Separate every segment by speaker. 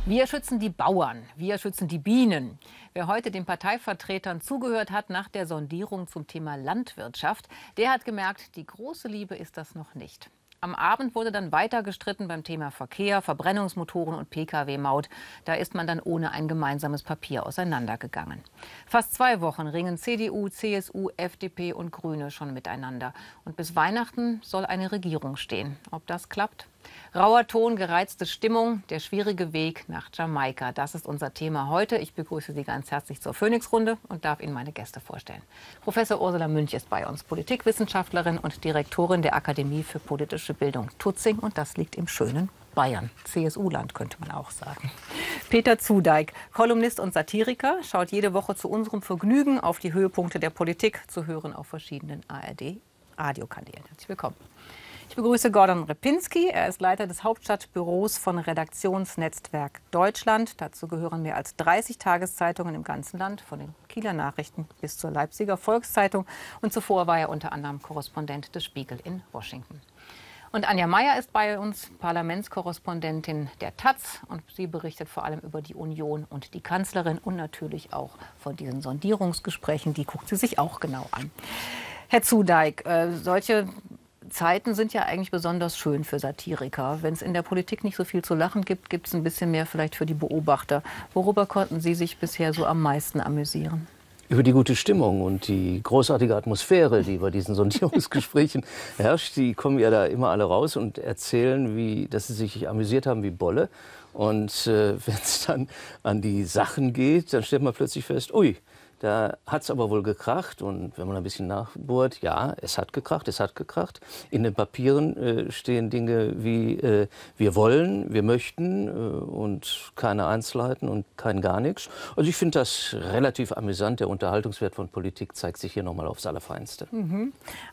Speaker 1: Wir schützen die Bauern, wir schützen die Bienen. Wer heute den Parteivertretern zugehört hat nach der Sondierung zum Thema Landwirtschaft, der hat gemerkt, die große Liebe ist das noch nicht. Am Abend wurde dann weiter gestritten beim Thema Verkehr, Verbrennungsmotoren und Pkw-Maut. Da ist man dann ohne ein gemeinsames Papier auseinandergegangen. Fast 2 Wochen ringen CDU, CSU, FDP und Grüne schon miteinander. Und bis Weihnachten soll eine Regierung stehen. Ob das klappt? Rauer Ton, gereizte Stimmung, der schwierige Weg nach Jamaika. Das ist unser Thema heute. Ich begrüße Sie ganz herzlich zur Phoenix-Runde und darf Ihnen meine Gäste vorstellen. Professor Ursula Münch ist bei uns, Politikwissenschaftlerin und Direktorin der Akademie für politische Bildung Tutzing. Und das liegt im schönen Bayern. CSU-Land könnte man auch sagen. Peter Zudeik, Kolumnist und Satiriker, schaut jede Woche zu unserem Vergnügen auf die Höhepunkte der Politik, zu hören auf verschiedenen ARD-Radiokanälen. Herzlich willkommen. Ich begrüße Gordon Repinski. Er ist Leiter des Hauptstadtbüros von Redaktionsnetzwerk Deutschland. Dazu gehören mehr als 30 Tageszeitungen im ganzen Land, von den Kieler Nachrichten bis zur Leipziger Volkszeitung. Und zuvor war er unter anderem Korrespondent des Spiegel in Washington. Und Anja Meier ist bei uns, Parlamentskorrespondentin der taz. Und sie berichtet vor allem über die Union und die Kanzlerin und natürlich auch von diesen Sondierungsgesprächen. Die guckt sie sich auch genau an. Herr Zudeik, solche Zeiten sind ja eigentlich besonders schön für Satiriker. Wenn es in der Politik nicht so viel zu lachen gibt, gibt es ein bisschen mehr vielleicht für die Beobachter. Worüber konnten Sie sich bisher so am meisten amüsieren?
Speaker 2: Über die gute Stimmung und die großartige Atmosphäre, die bei diesen Sondierungsgesprächen herrscht. Die kommen ja da immer alle raus und erzählen, dass sie sich amüsiert haben wie Bolle. Und wenn es dann an die Sachen geht, dann stellt man plötzlich fest, ui, da hat es aber wohl gekracht. Und wenn man ein bisschen nachbohrt, ja, es hat gekracht, es hat gekracht. In den Papieren stehen Dinge wie wir wollen, wir möchten und keine Einzelheiten und kein gar nichts. Also ich finde das relativ amüsant. Der Unterhaltungswert von Politik zeigt sich hier nochmal aufs Allerfeinste.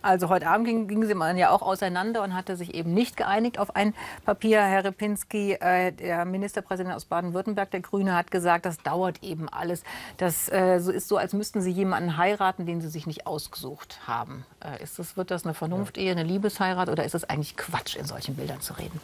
Speaker 1: Also heute Abend ging sie ja auch auseinander und hatte sich eben nicht geeinigt auf ein Papier. Herr Repinski, der Ministerpräsident aus Baden-Württemberg, der Grüne, hat gesagt, das dauert eben alles. Das ist so, als müssten Sie jemanden heiraten, den Sie sich nicht ausgesucht haben. Wird das eine Vernunftehe, eine Liebesheirat oder ist es eigentlich Quatsch, in solchen Bildern zu reden?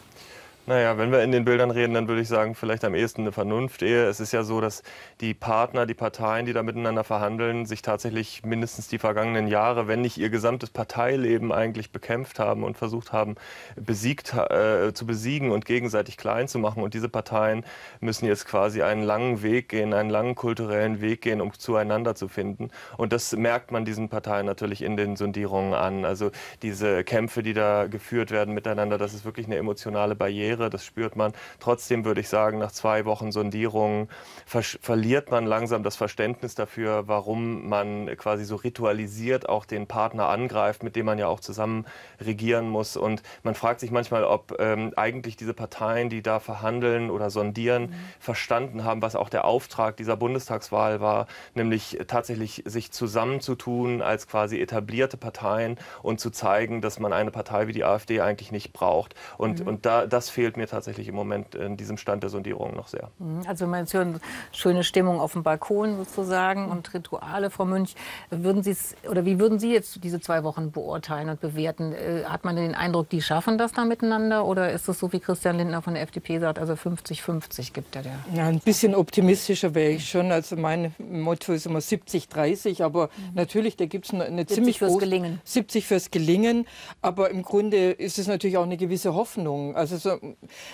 Speaker 3: Naja, wenn wir in den Bildern reden, dann würde ich sagen, vielleicht am ehesten eine Vernunftehe. Es ist ja so, dass die Partner, die Parteien, die da miteinander verhandeln, sich tatsächlich mindestens die vergangenen Jahre, wenn nicht ihr gesamtes Parteileben eigentlich bekämpft haben und versucht haben, zu besiegen und gegenseitig klein zu machen. Und diese Parteien müssen jetzt quasi einen langen Weg gehen, einen langen kulturellen Weg gehen, um zueinander zu finden. Und das merkt man diesen Parteien natürlich in den Sondierungen an. Also diese Kämpfe, die da geführt werden miteinander, das ist wirklich eine emotionale Barriere. Das spürt man. Trotzdem würde ich sagen, nach 2 Wochen Sondierungen verliert man langsam das Verständnis dafür, warum man quasi so ritualisiert auch den Partner angreift, mit dem man ja auch zusammen regieren muss. Und man fragt sich manchmal, ob eigentlich diese Parteien, die da verhandeln oder sondieren, verstanden haben, was auch der Auftrag dieser Bundestagswahl war, nämlich tatsächlich sich zusammenzutun als quasi etablierte Parteien und zu zeigen, dass man eine Partei wie die AfD eigentlich nicht braucht. Und das fehlt mir tatsächlich im Moment in diesem Stand der Sondierung noch sehr.
Speaker 1: Also man hört schöne Stimmung auf dem Balkon sozusagen und Rituale, Frau Münch. Wie würden Sie jetzt diese 2 Wochen beurteilen und bewerten? Hat man den Eindruck, die schaffen das da miteinander? Oder ist es so, wie Christian Lindner von der FDP sagt, also 50-50 gibt er der?
Speaker 4: Ja, ein bisschen optimistischer wäre ich schon. Also mein Motto ist immer 70-30. Aber natürlich, da gibt es eine ziemlich große 70 fürs Gelingen. Aber im Grunde ist es natürlich auch eine gewisse Hoffnung. Also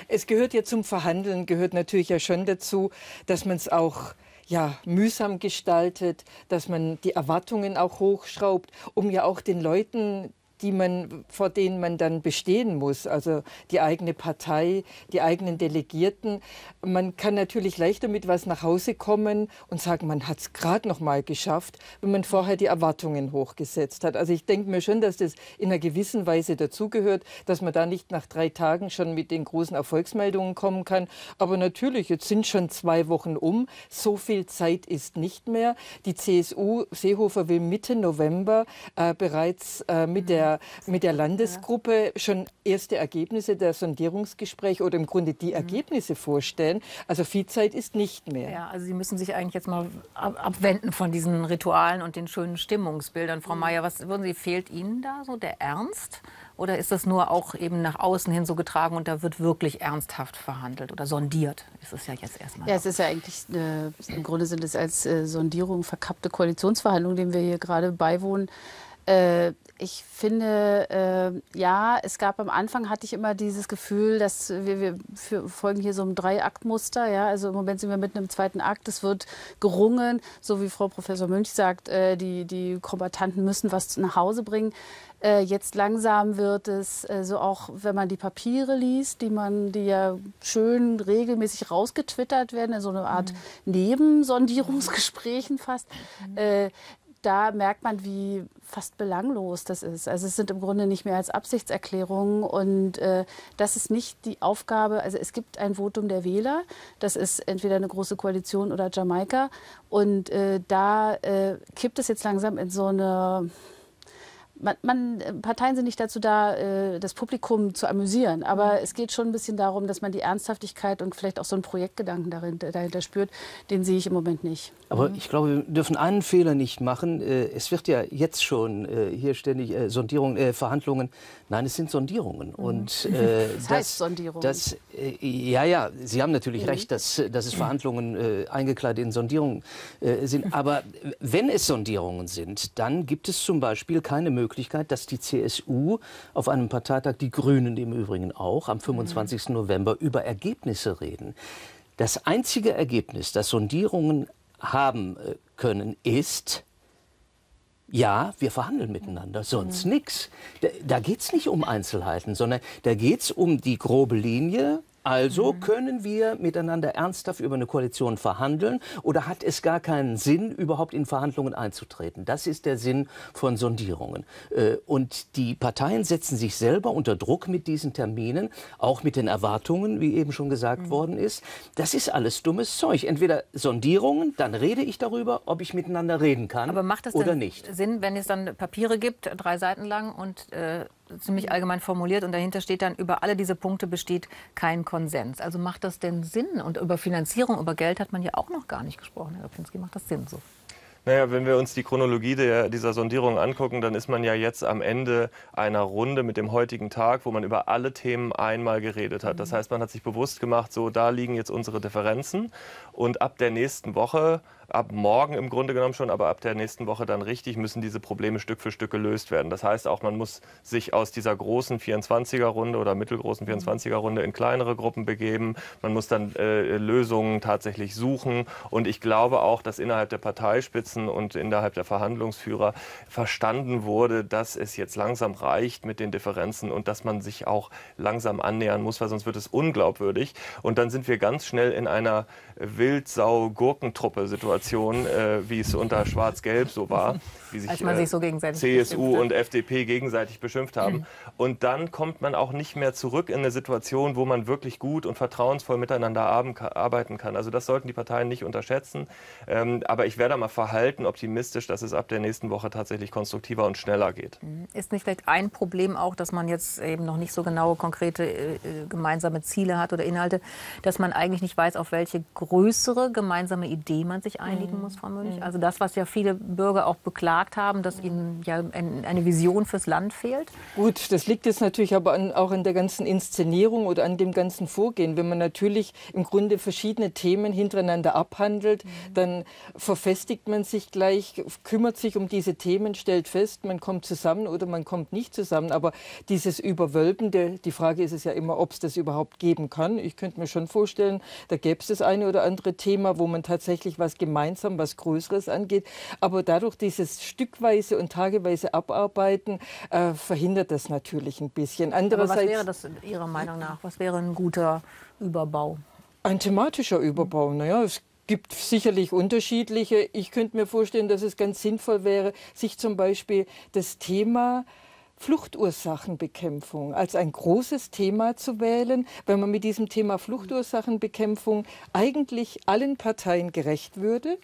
Speaker 4: es gehört ja zum Verhandeln, gehört natürlich ja schon dazu, dass man es auch mühsam gestaltet, dass man die Erwartungen auch hochschraubt, um ja auch den Leuten, vor denen man dann bestehen muss, also die eigene Partei, die eigenen Delegierten. Man kann natürlich leichter mit was nach Hause kommen und sagen, man hat es gerade noch mal geschafft, wenn man vorher die Erwartungen hochgesetzt hat. Also ich denke mir schon, dass das in einer gewissen Weise dazugehört, dass man da nicht nach 3 Tagen schon mit den großen Erfolgsmeldungen kommen kann. Aber natürlich, jetzt sind schon 2 Wochen um, so viel Zeit ist nicht mehr. Die CSU, Seehofer will Mitte November bereits mit der der Landesgruppe schon erste Ergebnisse der Sondierungsgespräche oder im Grunde die Ergebnisse vorstellen. Also viel Zeit ist nicht mehr.
Speaker 1: Ja, also Sie müssen sich eigentlich jetzt mal abwenden von diesen Ritualen und den schönen Stimmungsbildern. Frau Mayer, was würden Sie, fehlt Ihnen da so der Ernst? Oder ist das nur auch eben nach außen hin so getragen und da wird wirklich ernsthaft verhandelt oder sondiert? Ist es ja jetzt erstmal.
Speaker 5: Ja, es ist ja eigentlich, im Grunde sind es als Sondierung verkappte Koalitionsverhandlungen, denen wir hier gerade beiwohnen. Ich finde, ja, es gab am Anfang, hatte ich immer dieses Gefühl, dass wir folgen hier so einem Dreiaktmuster. Ja? Also im Moment sind wir mitten im zweiten Akt. Es wird gerungen, so wie Frau Professor Münch sagt, die Kombattanten müssen was nach Hause bringen. Jetzt langsam wird es, so auch wenn man die Papiere liest, die ja schön regelmäßig rausgetwittert werden, in so eine Art Nebensondierungsgesprächen fast, da merkt man, wie fast belanglos das ist. Also es sind im Grunde nicht mehr als Absichtserklärungen und das ist nicht die Aufgabe. Also es gibt ein Votum der Wähler, das ist entweder eine große Koalition oder Jamaika und da kippt es jetzt langsam in so eine... Parteien sind nicht dazu da, das Publikum zu amüsieren, aber es geht schon ein bisschen darum, dass man die Ernsthaftigkeit und vielleicht auch so einen Projektgedanken dahinter spürt, den sehe ich im Moment nicht.
Speaker 2: Aber ich glaube, wir dürfen einen Fehler nicht machen. Es wird ja jetzt schon hier ständig Verhandlungen. Nein, es sind Sondierungen. Und,
Speaker 5: das heißt Sondierungen.
Speaker 2: Ja, Sie haben natürlich recht, dass es Verhandlungen eingekleidet in Sondierungen sind. Aber wenn es Sondierungen sind, dann gibt es zum Beispiel keine Möglichkeit, dass die CSU auf einem Parteitag, die Grünen im Übrigen auch, am 25. November über Ergebnisse reden. Das einzige Ergebnis, das Sondierungen haben können, ist, ja, wir verhandeln miteinander, sonst nichts. Da geht es nicht um Einzelheiten, sondern da geht es um die grobe Linie. Also können wir miteinander ernsthaft über eine Koalition verhandeln oder hat es gar keinen Sinn, überhaupt in Verhandlungen einzutreten? Das ist der Sinn von Sondierungen. Und die Parteien setzen sich selber unter Druck mit diesen Terminen, auch mit den Erwartungen, wie eben schon gesagt worden ist. Das ist alles dummes Zeug. Entweder Sondierungen, dann rede ich darüber, ob ich miteinander reden kann oder nicht.
Speaker 1: Aber macht es denn Sinn, wenn es dann Papiere gibt, 3 Seiten lang und ziemlich allgemein formuliert und dahinter steht dann, über alle diese Punkte besteht kein Konsens. Also macht das denn Sinn? Und über Finanzierung, über Geld hat man ja auch noch gar nicht gesprochen, Herr Pinski. Macht das Sinn so?
Speaker 3: Naja, wenn wir uns die Chronologie dieser Sondierung angucken, dann ist man ja jetzt am Ende einer Runde mit dem heutigen Tag, wo man über alle Themen einmal geredet hat. Das heißt, man hat sich bewusst gemacht, so, da liegen jetzt unsere Differenzen und ab der nächsten Woche, ab morgen im Grunde genommen schon, aber ab der nächsten Woche dann richtig, müssen diese Probleme Stück für Stück gelöst werden. Das heißt auch, man muss sich aus dieser großen 24er-Runde oder mittelgroßen 24er-Runde in kleinere Gruppen begeben. Man muss dann Lösungen tatsächlich suchen. Und ich glaube auch, dass innerhalb der Parteispitzen und innerhalb der Verhandlungsführer verstanden wurde, dass es jetzt langsam reicht mit den Differenzen und dass man sich auch langsam annähern muss, weil sonst wird es unglaubwürdig. Und dann sind wir ganz schnell in einer Wildsau-Gurkentruppe-Situation, wie es unter Schwarz-Gelb so war, wie sich,
Speaker 1: so gegenseitig
Speaker 3: CSU und FDP gegenseitig beschimpft haben. Und dann kommt man auch nicht mehr zurück in eine Situation, wo man wirklich gut und vertrauensvoll miteinander arbeiten kann. Also das sollten die Parteien nicht unterschätzen. Aber ich wäre da mal verhalten optimistisch, dass es ab der nächsten Woche tatsächlich konstruktiver und schneller geht.
Speaker 1: Ist nicht vielleicht ein Problem auch, dass man jetzt eben noch nicht so genau konkrete gemeinsame Ziele hat oder Inhalte, dass man eigentlich nicht weiß, auf welche größere gemeinsame Idee man sich einigen muss, Frau Münch? Also das, was ja viele Bürger auch beklagt haben, dass ihnen ja eine Vision fürs Land fehlt?
Speaker 4: Gut, das liegt jetzt natürlich aber auch an der ganzen Inszenierung oder an dem ganzen Vorgehen. Wenn man natürlich im Grunde verschiedene Themen hintereinander abhandelt, dann verfestigt man sich gleich, kümmert sich um diese Themen, stellt fest, man kommt zusammen oder man kommt nicht zusammen. Aber dieses Überwölbende, die Frage ist es ja immer, ob es das überhaupt geben kann. Ich könnte mir schon vorstellen, da gäbe es das eine oder andere Thema, wo man tatsächlich was gemeinsam, was Größeres angeht. Aber dadurch dieses stückweise und tageweise Abarbeiten verhindert das natürlich ein bisschen.
Speaker 1: Aber was wäre das Ihrer Meinung nach? Was wäre ein guter Überbau?
Speaker 4: Ein thematischer Überbau. Naja, es gibt sicherlich unterschiedliche. Ich könnte mir vorstellen, dass es ganz sinnvoll wäre, sich zum Beispiel das Thema Fluchtursachenbekämpfung als ein großes Thema zu wählen, weil man mit diesem Thema Fluchtursachenbekämpfung eigentlich allen Parteien gerecht würde.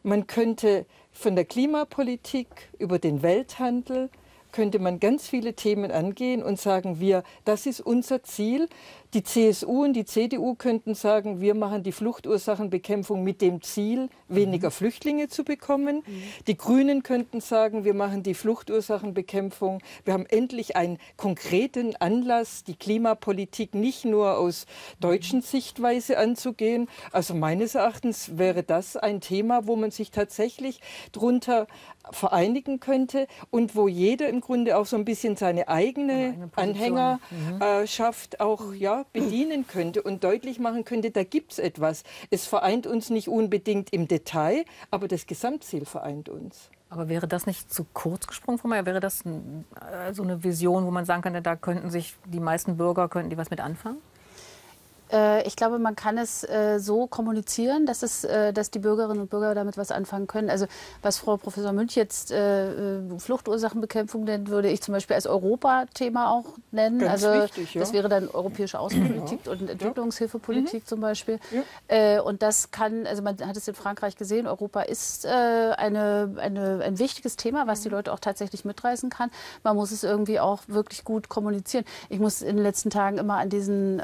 Speaker 4: Man könnte von der Klimapolitik über den Welthandel könnte man ganz viele Themen angehen und sagen, das ist unser Ziel. Die CSU und die CDU könnten sagen, wir machen die Fluchtursachenbekämpfung mit dem Ziel, weniger Flüchtlinge zu bekommen. Die Grünen könnten sagen, wir machen die Fluchtursachenbekämpfung. Wir haben endlich einen konkreten Anlass, die Klimapolitik nicht nur aus deutschen Sichtweise anzugehen. Also meines Erachtens wäre das ein Thema, wo man sich tatsächlich drunter vereinigen könnte und wo jeder im Grunde auch so ein bisschen seine eigene Anhängerschaft auch bedienen könnte und deutlich machen könnte, da gibt es etwas. Es vereint uns nicht unbedingt im Detail, aber das Gesamtziel vereint uns.
Speaker 1: Aber wäre das nicht zu kurz gesprungen von mir? Wäre das so eine Vision, wo man sagen könnte, da könnten sich die meisten Bürger, könnten die was mit anfangen?
Speaker 5: Ich glaube, man kann es so kommunizieren, dass die Bürgerinnen und Bürger damit was anfangen können. Also was Frau Professor Münch jetzt Fluchtursachenbekämpfung nennt, würde ich zum Beispiel als Europathema auch nennen.
Speaker 4: Ganz
Speaker 5: also
Speaker 4: wichtig,
Speaker 5: das wäre dann europäische Außenpolitik und Entwicklungshilfepolitik zum Beispiel. Und das kann, also man hat es in Frankreich gesehen, Europa ist ein wichtiges Thema, was die Leute auch tatsächlich mitreißen kann. Man muss es irgendwie auch wirklich gut kommunizieren. Ich muss in den letzten Tagen immer an diesen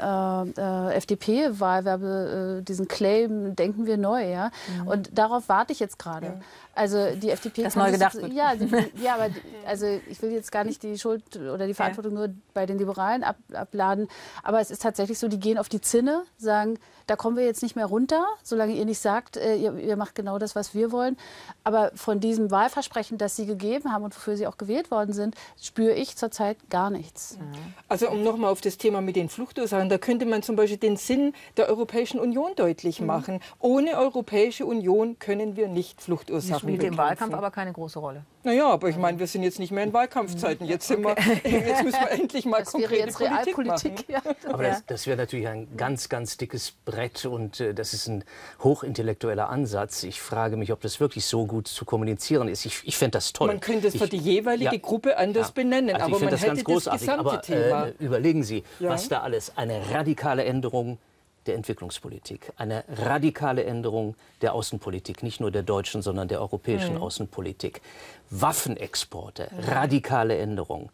Speaker 5: FDP-Wahlwerbe, diesen Claim, denken wir neu, ja. Und darauf warte ich jetzt gerade. Ja. Also die FDP
Speaker 1: das neu gedacht wird.
Speaker 5: Aber also ich will jetzt gar nicht die Schuld oder die Verantwortung nur bei den Liberalen abladen, aber es ist tatsächlich so, die gehen auf die Zinne, sagen, da kommen wir jetzt nicht mehr runter, solange ihr nicht sagt, ihr macht genau das, was wir wollen. Aber von diesem Wahlversprechen, das sie gegeben haben und wofür sie auch gewählt worden sind, spüre ich zurzeit gar nichts.
Speaker 4: Also um nochmal auf das Thema mit den Fluchtursachen, da könnte man zum Beispiel den Sinn der Europäischen Union deutlich machen. Ohne Europäische Union können wir nicht Fluchtursachen bekämpfen.
Speaker 1: Spielt im Wahlkampf aber keine große Rolle.
Speaker 4: Naja, aber ich meine, wir sind jetzt nicht mehr in Wahlkampfzeiten. Jetzt müssen wir endlich mal konkrete Politik machen.
Speaker 5: Ja.
Speaker 2: Aber das wäre natürlich ein ganz, ganz dickes Brett und das ist ein hochintellektueller Ansatz. Ich frage mich, ob das wirklich so gut zu kommunizieren ist. Ich fände das toll.
Speaker 4: Man könnte es für die jeweilige Gruppe anders benennen,
Speaker 2: also
Speaker 4: aber man
Speaker 2: das
Speaker 4: hätte
Speaker 2: ganz großartig.
Speaker 4: das gesamte Thema.
Speaker 2: Überlegen Sie, was da alles, eine radikale Änderung der Entwicklungspolitik, eine radikale Änderung der Außenpolitik, nicht nur der deutschen, sondern der europäischen Außenpolitik, Waffenexporte, radikale Änderung.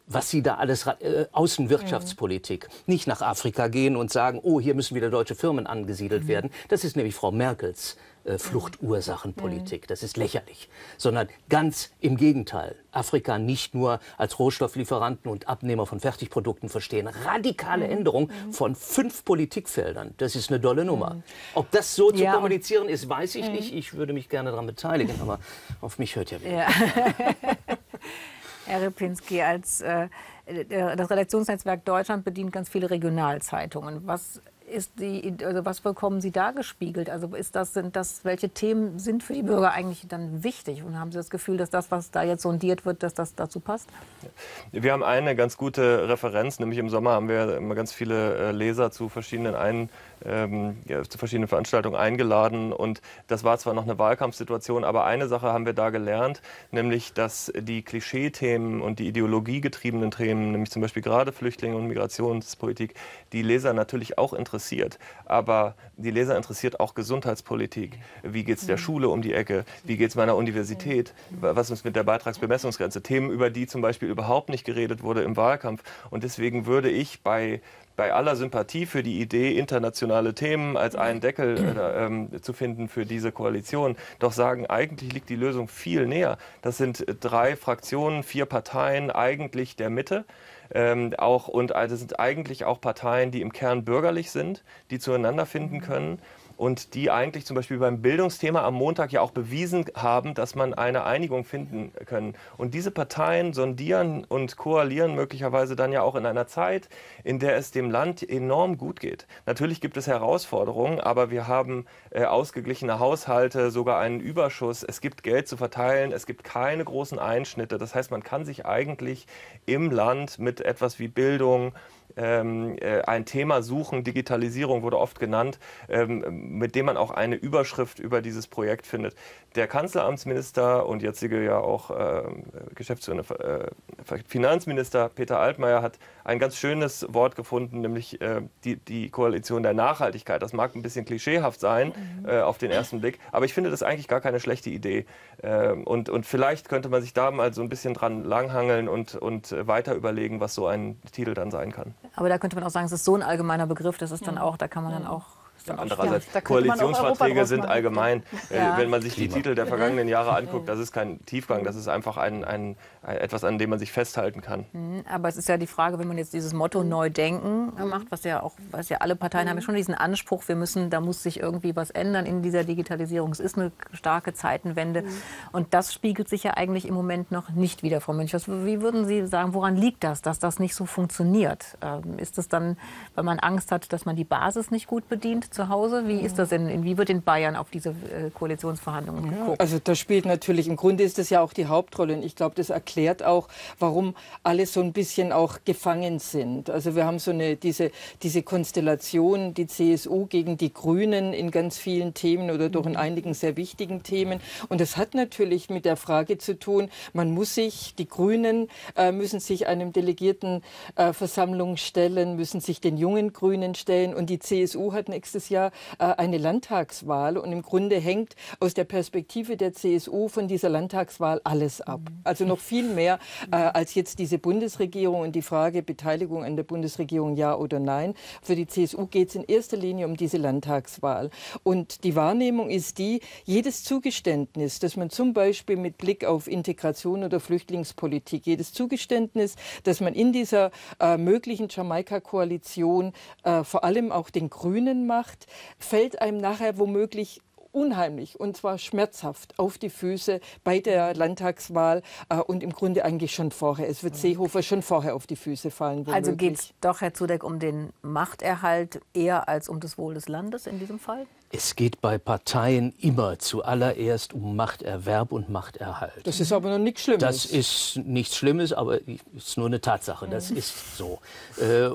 Speaker 2: Was Sie da alles, Außenwirtschaftspolitik, nicht nach Afrika gehen und sagen, oh, hier müssen wieder deutsche Firmen angesiedelt werden. Das ist nämlich Frau Merkels Fluchtursachenpolitik. Das ist lächerlich. Sondern ganz im Gegenteil. Afrika nicht nur als Rohstofflieferanten und Abnehmer von Fertigprodukten verstehen. Radikale Änderung von 5 Politikfeldern. Das ist eine dolle Nummer. Ob das so zu kommunizieren ist, weiß ich nicht. Ich würde mich gerne daran beteiligen, aber auf mich hört ja wieder.
Speaker 1: Herr Repinski, das Redaktionsnetzwerk Deutschland bedient ganz viele Regionalzeitungen. Was bekommen Sie da gespiegelt? Also welche Themen sind für die Bürger eigentlich dann wichtig? Und haben Sie das Gefühl, dass das, was da jetzt sondiert wird, dass das dazu passt?
Speaker 3: Wir haben eine ganz gute Referenz, nämlich im Sommer haben wir immer ganz viele Leser zu verschiedenen Veranstaltungen eingeladen. Und das war zwar noch eine Wahlkampfsituation, aber eine Sache haben wir da gelernt, nämlich, dass die Klischee-Themen und die ideologiegetriebenen Themen, nämlich zum Beispiel gerade Flüchtlinge und Migrationspolitik, die Leser natürlich auch interessiert. Aber die Leser interessiert auch Gesundheitspolitik. Wie geht es der Schule um die Ecke? Wie geht es meiner Universität? Was ist mit der Beitragsbemessungsgrenze? Themen, über die zum Beispiel überhaupt nicht geredet wurde im Wahlkampf. Und deswegen würde ich bei aller Sympathie für die Idee, internationale Themen als einen Deckel zu finden für diese Koalition, doch sagen, eigentlich liegt die Lösung viel näher. Das sind 3 Fraktionen, 4 Parteien, eigentlich der Mitte. Das sind eigentlich auch Parteien, die im Kern bürgerlich sind, die zueinander finden können und die eigentlich zum Beispiel beim Bildungsthema am Montag ja auch bewiesen haben, dass man eine Einigung finden können. Und diese Parteien sondieren und koalieren möglicherweise dann ja auch in einer Zeit, in der es dem Land enorm gut geht. Natürlich gibt es Herausforderungen, aber wir haben ausgeglichene Haushalte, sogar einen Überschuss. Es gibt Geld zu verteilen, es gibt keine großen Einschnitte. Das heißt, man kann sich eigentlich im Land mit etwas wie Bildung, ein Thema suchen, Digitalisierung wurde oft genannt, mit dem man auch eine Überschrift über dieses Projekt findet. Der Kanzleramtsminister und jetzige ja auch geschäftsführende Finanzminister Peter Altmaier hat ein ganz schönes Wort gefunden, nämlich die Koalition der Nachhaltigkeit. Das mag ein bisschen klischeehaft sein auf den ersten Blick, aber ich finde das eigentlich gar keine schlechte Idee. Und vielleicht könnte man sich da mal so ein bisschen dran langhangeln und weiter überlegen, was so ein Titel dann sein kann.
Speaker 1: Aber da könnte man auch sagen, es ist so ein allgemeiner Begriff, das ist dann auch, da kann man dann auch...
Speaker 3: Ja, andererseits, Koalitionsverträge sind allgemein. Wenn man sich die Titel der vergangenen Jahre anguckt, das ist kein Tiefgang, das ist einfach etwas, an dem man sich festhalten kann.
Speaker 1: Aber es ist ja die Frage, wenn man jetzt dieses Motto neu denken macht, was ja alle Parteien haben ja schon diesen Anspruch, da muss sich irgendwie was ändern in dieser Digitalisierung. Es ist eine starke Zeitenwende und das spiegelt sich ja eigentlich im Moment noch nicht wieder, Frau Münch. Wie würden Sie sagen, woran liegt das, dass das nicht so funktioniert? Ist es dann, weil man Angst hat, dass man die Basis nicht gut bedient zu Hause? Wie ist das denn? Wie wird in Bayern auf diese Koalitionsverhandlungen geguckt?
Speaker 4: Also das spielt natürlich, im Grunde ist das ja auch die Hauptrolle. Und ich glaube, das erklärt auch, warum alle so ein bisschen auch gefangen sind. Also wir haben so diese Konstellation, die CSU gegen die Grünen in ganz vielen Themen oder doch in einigen sehr wichtigen Themen. Und das hat natürlich mit der Frage zu tun, die Grünen müssen sich einem Delegiertenversammlung stellen, müssen sich den jungen Grünen stellen. Und die CSU hat nächstes Jahr eine Landtagswahl und im Grunde hängt aus der Perspektive der CSU von dieser Landtagswahl alles ab. Also noch viel mehr als jetzt diese Bundesregierung und die Frage Beteiligung an der Bundesregierung ja oder nein. Für die CSU geht es in erster Linie um diese Landtagswahl. Und die Wahrnehmung ist jedes Zugeständnis, das man zum Beispiel mit Blick auf Integration oder Flüchtlingspolitik, jedes Zugeständnis, das man in dieser möglichen Jamaika-Koalition vor allem auch den Grünen macht, fällt einem nachher womöglich unheimlich und zwar schmerzhaft auf die Füße bei der Landtagswahl und im Grunde eigentlich schon vorher. Es wird Seehofer schon vorher auf die Füße fallen. Womöglich.
Speaker 1: Also geht es doch, Herr Zudeck, um den Machterhalt eher als um das Wohl des Landes in diesem Fall?
Speaker 2: Es geht bei Parteien immer zuallererst um Machterwerb und Machterhalt.
Speaker 4: Das ist aber noch nichts Schlimmes.
Speaker 2: Das ist nichts Schlimmes, aber ist nur eine Tatsache. Das ist so.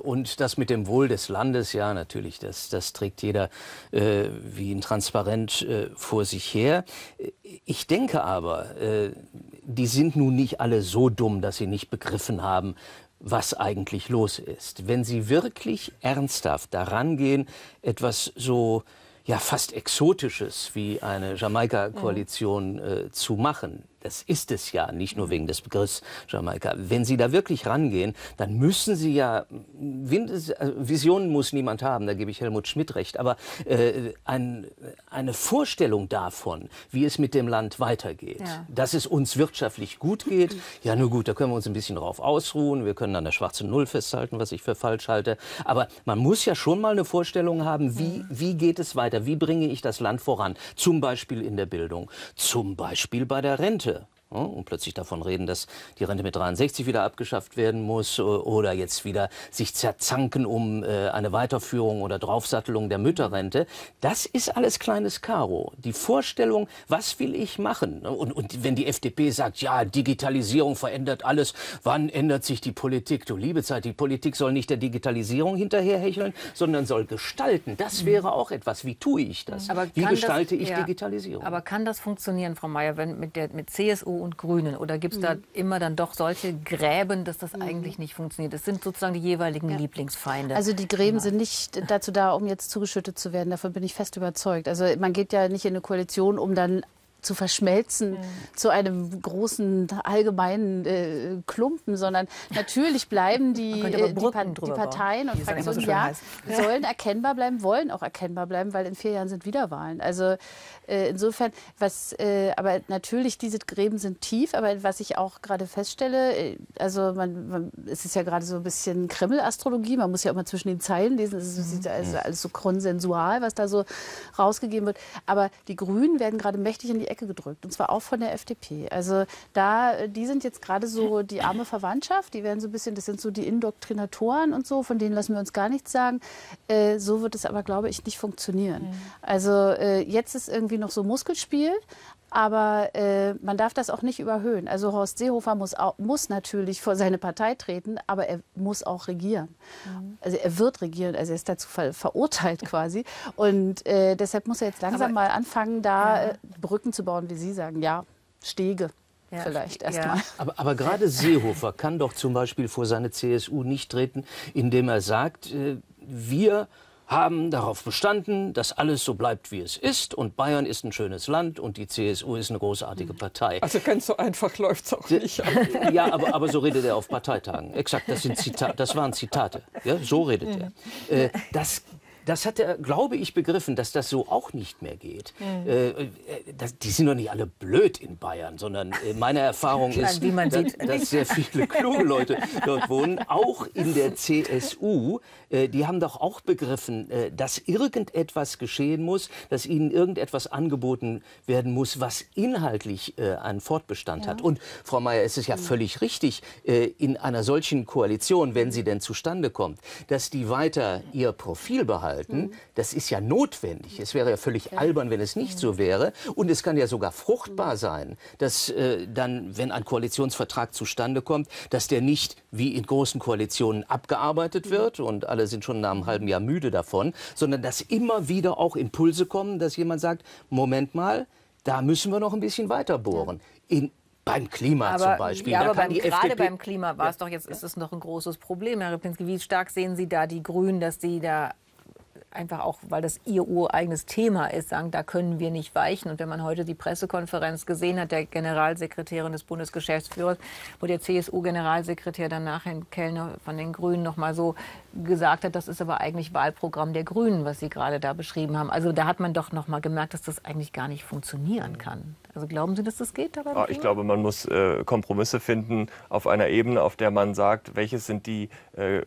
Speaker 2: Und das mit dem Wohl des Landes, ja, natürlich, das trägt jeder wie ein Transparent vor sich her. Ich denke aber, die sind nun nicht alle so dumm, dass sie nicht begriffen haben, was eigentlich los ist. Wenn sie wirklich ernsthaft daran gehen, etwas so fast Exotisches wie eine Jamaika-Koalition zu machen. Das ist es ja, nicht nur wegen des Begriffs Jamaika. Wenn Sie da wirklich rangehen, dann müssen Sie ja, Visionen muss niemand haben, da gebe ich Helmut Schmidt recht, aber eine Vorstellung davon, wie es mit dem Land weitergeht, dass es uns wirtschaftlich gut geht, ja nur gut, da können wir uns ein bisschen drauf ausruhen, wir können an der schwarzen Null festhalten, was ich für falsch halte, aber man muss ja schon mal eine Vorstellung haben, wie geht es weiter, wie bringe ich das Land voran, zum Beispiel in der Bildung, zum Beispiel bei der Rente. Und plötzlich davon reden, dass die Rente mit 63 wieder abgeschafft werden muss oder jetzt wieder sich zerzanken um eine Weiterführung oder Draufsattelung der Mütterrente. Das ist alles kleines Karo. Die Vorstellung, was will ich machen? Und wenn die FDP sagt, ja, Digitalisierung verändert alles, wann ändert sich die Politik? Du liebe Zeit, die Politik soll nicht der Digitalisierung hinterherhecheln, sondern soll gestalten. Das wäre auch etwas. Wie tue ich das? Wie gestalte ich Digitalisierung?
Speaker 1: Aber kann das funktionieren, Frau Mayer, wenn mit CSU und Grünen? Oder gibt es da immer dann doch solche Gräben, dass das eigentlich nicht funktioniert? Das sind sozusagen die jeweiligen Lieblingsfeinde.
Speaker 5: Also die Gräben sind nicht dazu da, um jetzt zugeschüttet zu werden. Davon bin ich fest überzeugt. Also man geht ja nicht in eine Koalition, um dann zu verschmelzen zu einem großen allgemeinen Klumpen, sondern natürlich bleiben die Parteien und Fraktionen sollen erkennbar bleiben, wollen auch erkennbar bleiben, weil in 4 Jahren sind Wiederwahlen. Also insofern, aber natürlich diese Gräben sind tief, aber was ich auch gerade feststelle, also es ist ja gerade so ein bisschen Kreml-Astrologie, man muss ja immer zwischen den Zeilen lesen, es ist alles so konsensual, was da so rausgegeben wird, aber die Grünen werden gerade mächtig in die Ecke gedrückt, und zwar auch von der FDP. Also die sind jetzt gerade so die arme Verwandtschaft, die werden so ein bisschen, das sind so die Indoktrinatoren und so, von denen lassen wir uns gar nichts sagen. So wird es aber, glaube ich, nicht funktionieren. Also jetzt ist irgendwie noch so Muskelspiel, aber man darf das auch nicht überhöhen. Also Horst Seehofer muss natürlich vor seine Partei treten, aber er muss auch regieren. Also er wird regieren, also er ist dazu verurteilt quasi. Und deshalb muss er jetzt langsam mal anfangen, da Brücken zu bauen, wie Sie sagen, Stege. vielleicht erstmal.
Speaker 2: Aber gerade Seehofer kann doch zum Beispiel vor seine CSU nicht treten, indem er sagt, wir haben darauf bestanden, dass alles so bleibt, wie es ist, und Bayern ist ein schönes Land und die CSU ist eine großartige Partei.
Speaker 4: Also ganz so einfach läuft es auch nicht.
Speaker 2: Ja, aber so redet er auf Parteitagen. Exakt, das waren Zitate. Ja, so redet er. Das hat er, glaube ich, begriffen, dass das so auch nicht mehr geht. Die sind doch nicht alle blöd in Bayern, sondern meine Erfahrung ist, dass sehr viele kluge Leute dort wohnen, auch in der CSU. Die haben doch auch begriffen, dass irgendetwas geschehen muss, dass ihnen irgendetwas angeboten werden muss, was inhaltlich einen Fortbestand hat. Und Frau Mayer, es ist ja völlig richtig, in einer solchen Koalition, wenn sie denn zustande kommt, dass die weiter ihr Profil behalten. Das ist ja notwendig. Es wäre ja völlig albern, wenn es nicht so wäre. Und es kann ja sogar fruchtbar sein, dass dann, wenn ein Koalitionsvertrag zustande kommt, dass der nicht wie in großen Koalitionen abgearbeitet wird und alle sind schon nach einem halben Jahr müde davon, sondern dass immer wieder auch Impulse kommen, dass jemand sagt, Moment mal, da müssen wir noch ein bisschen weiter bohren. Beim Klima zum Beispiel.
Speaker 1: Ja, aber gerade beim Klima war es doch, jetzt ist es noch ein großes Problem. Herr Ripinski, wie stark sehen Sie da die Grünen, dass sie da einfach auch, weil das ihr ureigenes Thema ist, sagen, da können wir nicht weichen. Und wenn man heute die Pressekonferenz gesehen hat, der Generalsekretärin des Bundesgeschäftsführers, wo der CSU-Generalsekretär dann nachher Kellner von den Grünen noch mal so gesagt hat, das ist aber eigentlich Wahlprogramm der Grünen, was Sie gerade da beschrieben haben. Also da hat man doch noch mal gemerkt, dass das eigentlich gar nicht funktionieren kann. Also glauben Sie, dass das geht dabei?
Speaker 3: Ich glaube, man muss Kompromisse finden auf einer Ebene, auf der man sagt, welches sind die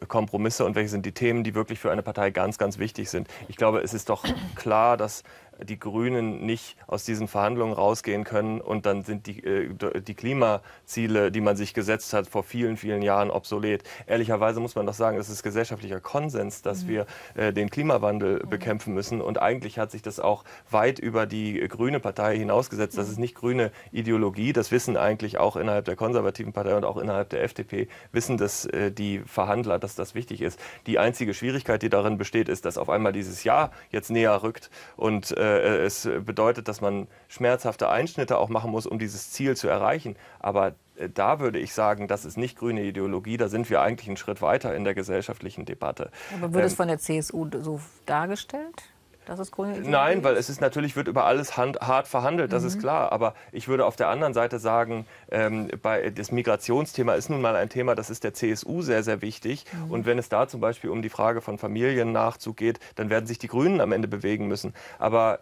Speaker 3: Kompromisse und welche sind die Themen, die wirklich für eine Partei ganz, ganz wichtig sind. Ich glaube, es ist doch klar, dass die Grünen nicht aus diesen Verhandlungen rausgehen können und dann sind die Klimaziele, die man sich gesetzt hat, vor vielen, vielen Jahren obsolet. Ehrlicherweise muss man doch sagen, es ist gesellschaftlicher Konsens, dass wir den Klimawandel bekämpfen müssen und eigentlich hat sich das auch weit über die Grüne Partei hinausgesetzt. Das ist nicht grüne Ideologie, das wissen eigentlich auch innerhalb der konservativen Partei und auch innerhalb der FDP, wissen das die Verhandler, dass das wichtig ist. Die einzige Schwierigkeit, die darin besteht, ist, dass auf einmal dieses Jahr jetzt näher rückt und es bedeutet, dass man schmerzhafte Einschnitte auch machen muss, um dieses Ziel zu erreichen. Aber da würde ich sagen, das ist nicht grüne Ideologie, da sind wir eigentlich einen Schritt weiter in der gesellschaftlichen Debatte.
Speaker 1: Aber wird es von der CSU so dargestellt? Das ist grüne Ideologie?
Speaker 3: Nein, weil es ist natürlich, wird über alles hart verhandelt, das ist klar. Aber ich würde auf der anderen Seite sagen, das Migrationsthema ist nun mal ein Thema, das ist der CSU sehr, sehr wichtig. Und wenn es da zum Beispiel um die Frage von Familiennachzug geht, dann werden sich die Grünen am Ende bewegen müssen. Aber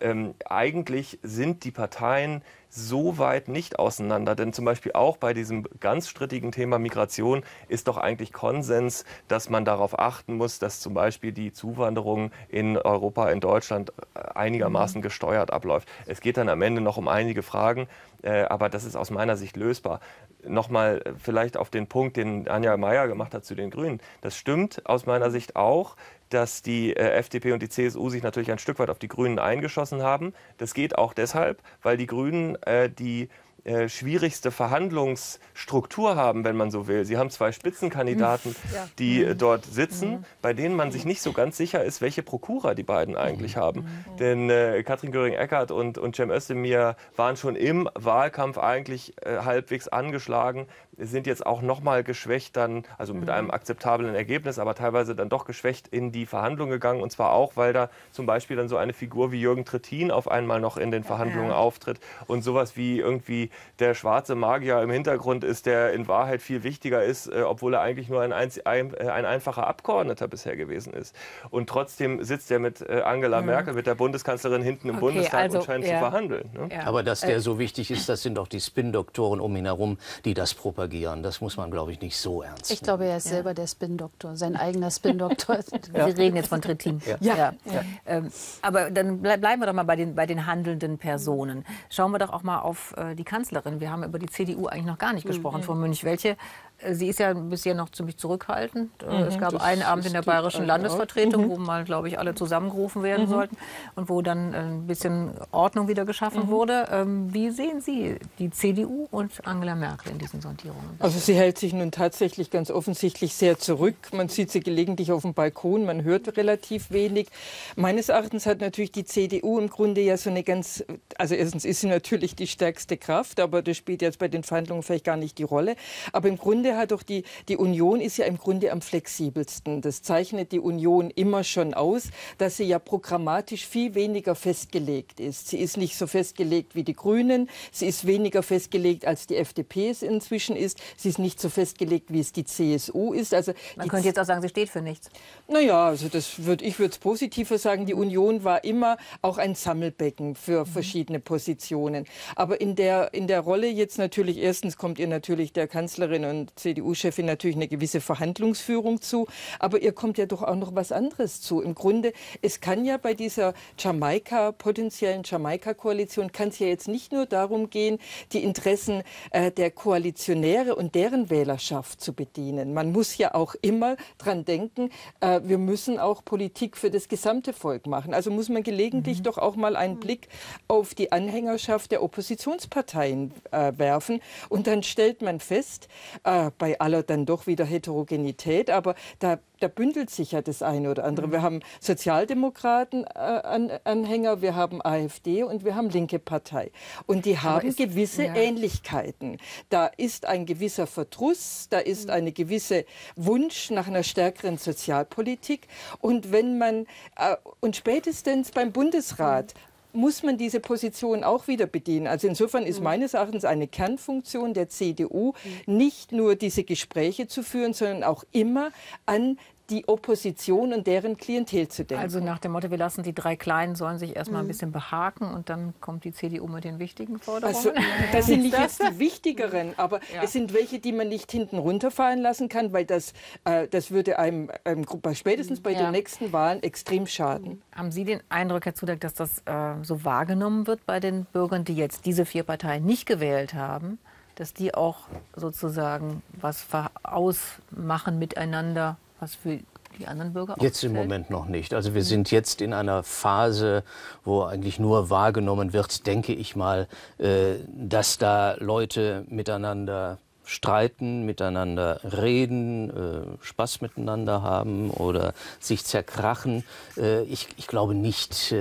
Speaker 3: eigentlich sind die Parteien so weit nicht auseinander. Denn zum Beispiel auch bei diesem ganz strittigen Thema Migration ist doch eigentlich Konsens, dass man darauf achten muss, dass zum Beispiel die Zuwanderung in Europa, in Deutschland einigermaßen gesteuert abläuft. Es geht dann am Ende noch um einige Fragen, aber das ist aus meiner Sicht lösbar. Nochmal vielleicht auf den Punkt, den Anja Mayer gemacht hat zu den Grünen. Das stimmt aus meiner Sicht auch, dass die FDP und die CSU sich natürlich ein Stück weit auf die Grünen eingeschossen haben. Das geht auch deshalb, weil die Grünen die schwierigste Verhandlungsstruktur haben, wenn man so will. Sie haben zwei Spitzenkandidaten, die dort sitzen, bei denen man sich nicht so ganz sicher ist, welche Prokura die beiden eigentlich haben. Denn Katrin Göring-Eckardt und Cem Özdemir waren schon im Wahlkampf eigentlich halbwegs angeschlagen, sind jetzt auch noch mal geschwächt dann, also mit einem akzeptablen Ergebnis, aber teilweise dann doch geschwächt in die Verhandlungen gegangen. Und zwar auch, weil da zum Beispiel dann so eine Figur wie Jürgen Trittin auf einmal noch in den Verhandlungen auftritt und sowas wie irgendwie der schwarze Magier im Hintergrund ist, der in Wahrheit viel wichtiger ist, obwohl er eigentlich nur ein einfacher Abgeordneter bisher gewesen ist. Und trotzdem sitzt er mit Angela Merkel, mit der Bundeskanzlerin hinten im Bundestag und scheint zu verhandeln. Ne?
Speaker 2: Ja. Aber dass der so wichtig ist, das sind doch die Spin-Doktoren um ihn herum, die das propagieren. Das muss man, glaube ich, nicht so ernst nehmen.
Speaker 5: Ich glaube, er ist selber der Spin-Doktor, sein eigener Spin-Doktor.
Speaker 1: Wir reden jetzt von Trittin. Aber dann bleiben wir doch mal bei den handelnden Personen. Schauen wir doch auch mal auf die Kanzlerin. Wir haben über die CDU eigentlich noch gar nicht gesprochen, Frau Münch. Welche Sie ist ja bisher noch ziemlich zurückhaltend. Es gab einen Abend in der bayerischen Landesvertretung, wo mal, glaube ich, alle zusammengerufen werden sollten und wo dann ein bisschen Ordnung wieder geschaffen wurde. Wie sehen Sie die CDU und Angela Merkel in diesen Sondierungen?
Speaker 4: Also sie hält sich nun tatsächlich ganz offensichtlich sehr zurück. Man sieht sie gelegentlich auf dem Balkon, man hört relativ wenig. Meines Erachtens hat natürlich die CDU im Grunde ja so eine ganz, also erstens ist sie natürlich die stärkste Kraft, aber das spielt jetzt bei den Verhandlungen vielleicht gar nicht die Rolle. Aber im Grunde hat doch die Union ist ja im Grunde am flexibelsten. Das zeichnet die Union immer schon aus, dass sie ja programmatisch viel weniger festgelegt ist. Sie ist nicht so festgelegt wie die Grünen. Sie ist weniger festgelegt, als die FDP es inzwischen ist. Sie ist nicht so festgelegt, wie es die CSU ist. Also
Speaker 1: man könnte jetzt auch sagen, sie steht für nichts.
Speaker 4: Naja, also ich würde es positiver sagen. Die Union war immer auch ein Sammelbecken für verschiedene Positionen. Aber in der Rolle jetzt natürlich, erstens kommt ihr natürlich der Kanzlerin und CDU-Chefin natürlich eine gewisse Verhandlungsführung zu, aber ihr kommt ja doch auch noch was anderes zu. Im Grunde, es kann ja bei dieser potenziellen Jamaika-Koalition, kann es ja jetzt nicht nur darum gehen, die Interessen der Koalitionäre und deren Wählerschaft zu bedienen. Man muss ja auch immer dran denken, wir müssen auch Politik für das gesamte Volk machen. Also muss man gelegentlich doch auch mal einen Blick auf die Anhängerschaft der Oppositionsparteien werfen. Und dann stellt man fest, bei aller dann doch wieder Heterogenität, aber da bündelt sich ja das eine oder andere. Wir haben Sozialdemokraten-Anhänger, wir haben AfD und wir haben linke Partei. Und die haben gewisse Ähnlichkeiten. Da ist ein gewisser Verdruss, da ist eine gewisse Wunsch nach einer stärkeren Sozialpolitik. Und wenn man, und spätestens beim Bundesrat, muss man diese Position auch wieder bedienen. Also insofern ist meines Erachtens eine Kernfunktion der CDU, nicht nur diese Gespräche zu führen, sondern auch immer an die Opposition und deren Klientel zu denken.
Speaker 1: Also nach dem Motto, wir lassen die drei Kleinen, sollen sich erstmal ein bisschen behaken und dann kommt die CDU mit den wichtigen Forderungen.
Speaker 4: Also, das sind nicht jetzt die wichtigeren, aber es sind welche, die man nicht hinten runterfallen lassen kann, weil das würde einem spätestens bei den nächsten Wahlen extrem schaden.
Speaker 1: Haben Sie den Eindruck, Herr Zudeck, dass das so wahrgenommen wird bei den Bürgern, die jetzt diese 4 Parteien nicht gewählt haben, dass die auch sozusagen was ausmachen miteinander, was für die anderen Bürger auch
Speaker 2: jetzt im Moment noch nicht. Also wir sind jetzt in einer Phase, wo eigentlich nur wahrgenommen wird, denke ich mal, dass da Leute miteinander streiten, miteinander reden, Spaß miteinander haben oder sich zerkrachen. Ich glaube nicht.